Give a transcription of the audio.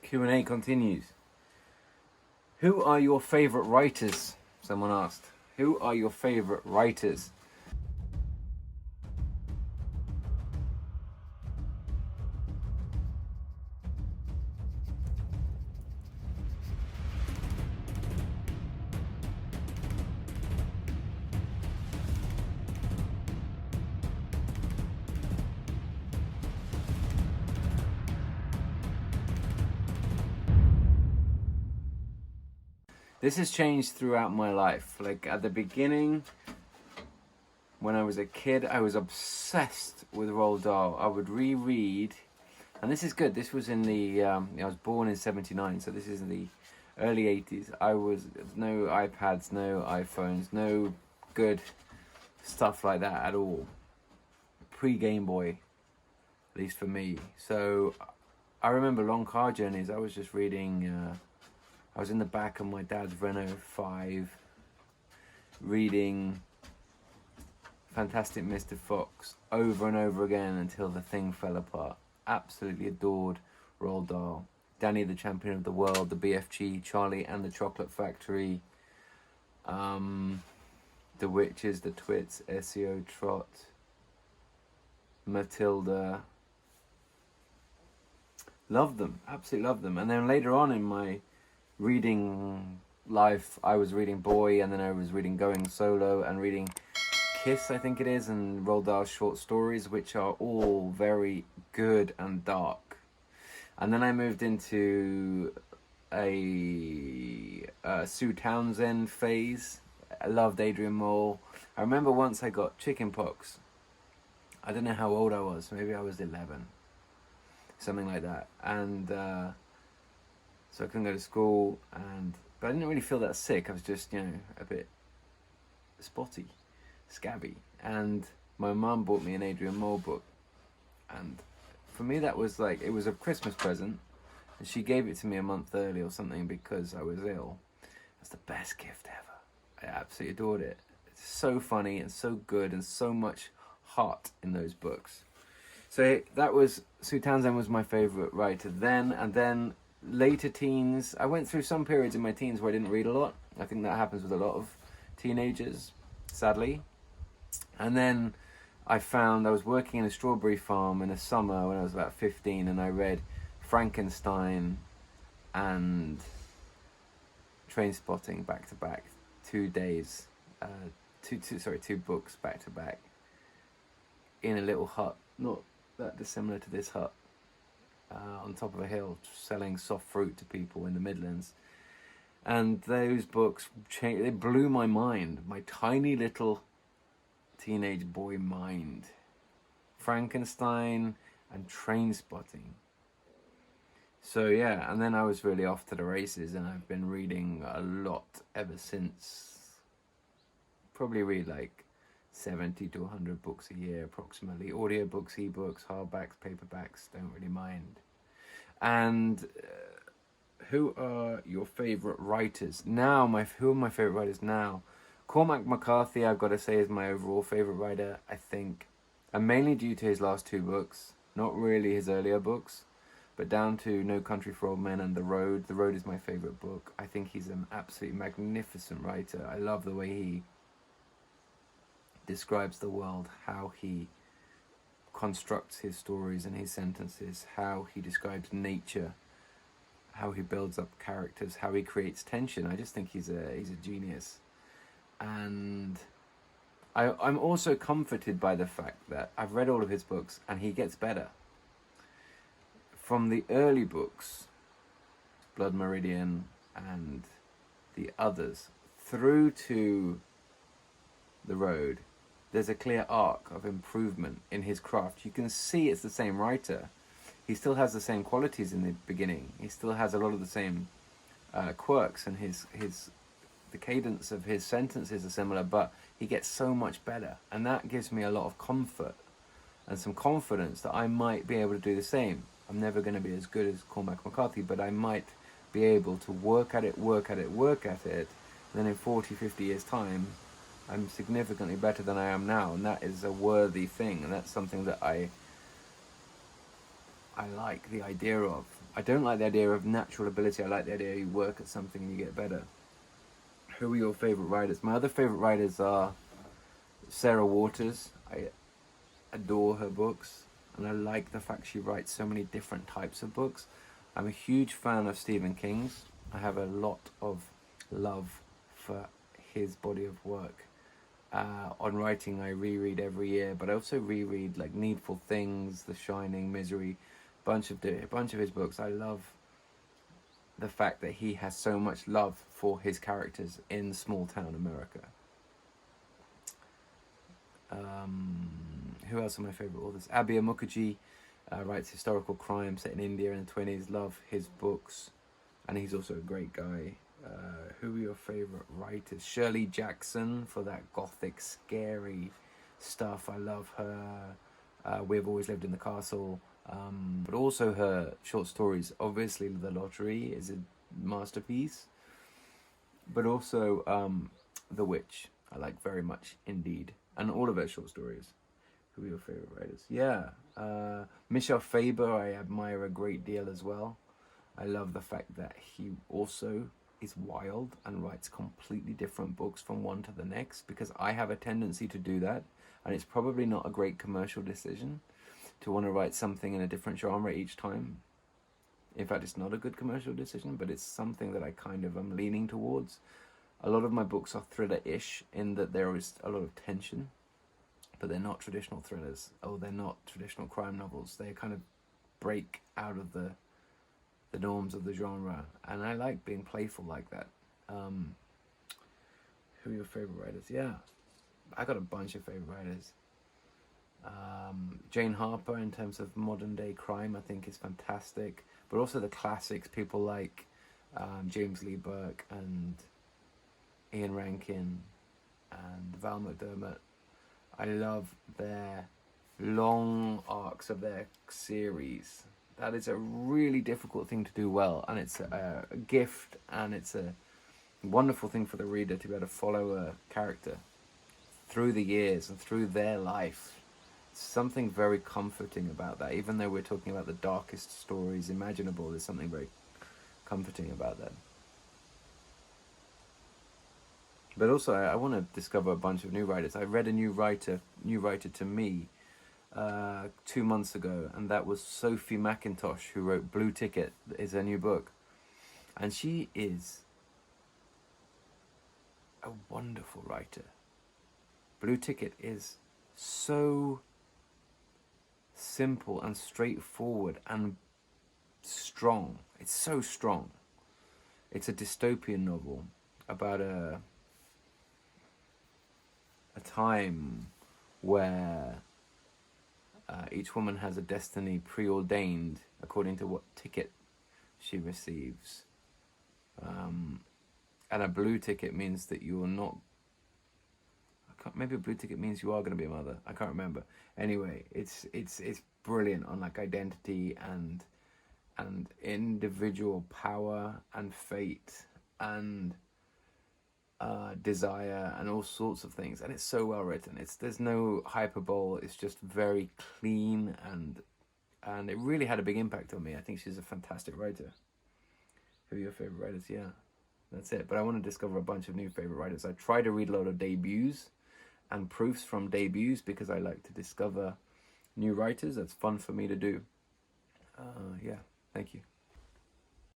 Q&A continues. Who are your favourite writers? Someone asked. Who are your favourite writers? This has changed throughout my life. Like at the beginning, when I was a kid, I was obsessed with Roald Dahl. I would reread, and this is good. This was in the, I was born in '79, so this is in the early '80s. No iPads, no iPhones, no good stuff like that at all. Pre-Game Boy, at least for me. So I remember long car journeys. I was just reading. I was in the back of my dad's Renault 5 reading Fantastic Mr. Fox over and over again until the thing fell apart. Absolutely adored Roald Dahl. Danny the Champion of the World, the BFG, Charlie and the Chocolate Factory, The Witches, The Twits, SEO Trot, Matilda. Loved them, absolutely loved them. And then later on in my reading life, I was reading Boy, and then I was reading Going Solo and reading Kiss, I think it is, and Roald Dahl's short stories, which are all very good and dark. And then I moved into a Sue Townsend phase. I loved Adrian Mole. I remember once I got chicken pox. I don't know how old I was. Maybe I was 11. Something like that. And so I couldn't go to school, but I didn't really feel that sick. I was just, a bit spotty, scabby. And my mum bought me an Adrian Mole book. And for me, that was like, it was a Christmas present. And she gave it to me a month early or something because I was ill. That's the best gift ever. I absolutely adored it. It's so funny and so good and so much heart in those books. So that was, Sue Townsend was my favourite writer then. And then later teens, I went through some periods in my teens where I didn't read a lot. I think that happens with a lot of teenagers, sadly. And then I found I was working in a strawberry farm in the summer when I was about 15, and I read Frankenstein and Trainspotting back to back, 2 days, two books back to back in a little hut, not that dissimilar to this hut. On top of a hill, selling soft fruit to people in the Midlands. And those books they blew my mind, my tiny little teenage boy mind. Frankenstein and Trainspotting. So yeah, and then I was really off to the races, and I've been reading a lot ever since. Probably read like 70 to 100 books a year approximately. Audiobooks, ebooks, hardbacks, paperbacks, don't really mind. And who are your favourite writers now? Who are my favourite writers now? Cormac McCarthy, I've got to say, is my overall favourite writer, I think. And mainly due to his last 2 books. Not really his earlier books, but down to No Country for Old Men and The Road. The Road is my favourite book. I think he's an absolutely magnificent writer. I love the way he describes the world, how he constructs his stories and his sentences, how he describes nature, how he builds up characters, how he creates tension. I just think he's a genius. And I'm also comforted by the fact that I've read all of his books and he gets better. From the early books, Blood Meridian and the others, through to The Road, there's a clear arc of improvement in his craft. You can see it's the same writer. He still has the same qualities in the beginning. He still has a lot of the same quirks, and the cadence of his sentences are similar, but he gets so much better. And that gives me a lot of comfort and some confidence that I might be able to do the same. I'm never going to be as good as Cormac McCarthy, but I might be able to work at it. And then in 40, 50 years' time, I'm significantly better than I am now, and that is a worthy thing, and that's something that I I like the idea of. I don't like the idea of natural ability. I like the idea you work at something and you get better. Who are your favourite writers? My other favourite writers are Sarah Waters. I adore her books, and I like the fact she writes so many different types of books. I'm a huge fan of Stephen King's. I have a lot of love for his body of work. On writing, I reread every year, but I also reread like Needful Things, The Shining, Misery, a bunch of his books. I love the fact that he has so much love for his characters in small town America. Who else are my favourite authors? Abhiya Mukherjee writes historical crime set in India in the 20s. Love his books, and he's also a great guy. Who are your favourite writers? Shirley Jackson for that gothic, scary stuff. I love her. We've Always Lived in the Castle. But also her short stories. Obviously, The Lottery is a masterpiece. But also The Witch, I like very much indeed. And all of her short stories. Who are your favourite writers? Yeah. Michel Faber, I admire a great deal as well. I love the fact that he also is wild and writes completely different books from one to the next, because I have a tendency to do that, and it's probably not a great commercial decision to want to write something in a different genre each time. In fact, it's not a good commercial decision, but it's something that I kind of am leaning towards. A lot of my books are thriller-ish in that there is a lot of tension, but they're not traditional thrillers, or they're not traditional crime novels. They kind of break out of the norms of the genre, and I like being playful like that. Who are your favourite writers? Yeah, I got a bunch of favourite writers. Jane Harper, in terms of modern day crime, I think is fantastic, but also the classics, people like James Lee Burke and Ian Rankin and Val McDermott. I love their long arcs of their series. That is a really difficult thing to do well, and it's a gift, and it's a wonderful thing for the reader to be able to follow a character through the years and through their life. Something very comforting about that. Even though we're talking about the darkest stories imaginable, there's something very comforting about that. But also, I want to discover a bunch of new writers. I read a new writer to me 2 months ago, and that was Sophie McIntosh, who wrote Blue Ticket, is her new book. And she is a wonderful writer. Blue Ticket is so simple and straightforward and strong. It's so strong. It's a dystopian novel about a time where each woman has a destiny preordained according to what ticket she receives. And a blue ticket means that you're not... maybe a blue ticket means you are going to be a mother. I can't remember. Anyway, it's brilliant on like identity and individual power and fate and desire and all sorts of things, and it's so well written. There's no hyperbole. It's just very clean, and it really had a big impact on me. I think she's a fantastic writer. Who are your favorite writers? Yeah, that's it. But I want to discover a bunch of new favorite writers. I try to read a lot of debuts and proofs from debuts because I like to discover new writers. That's fun for me to do. Yeah, thank you.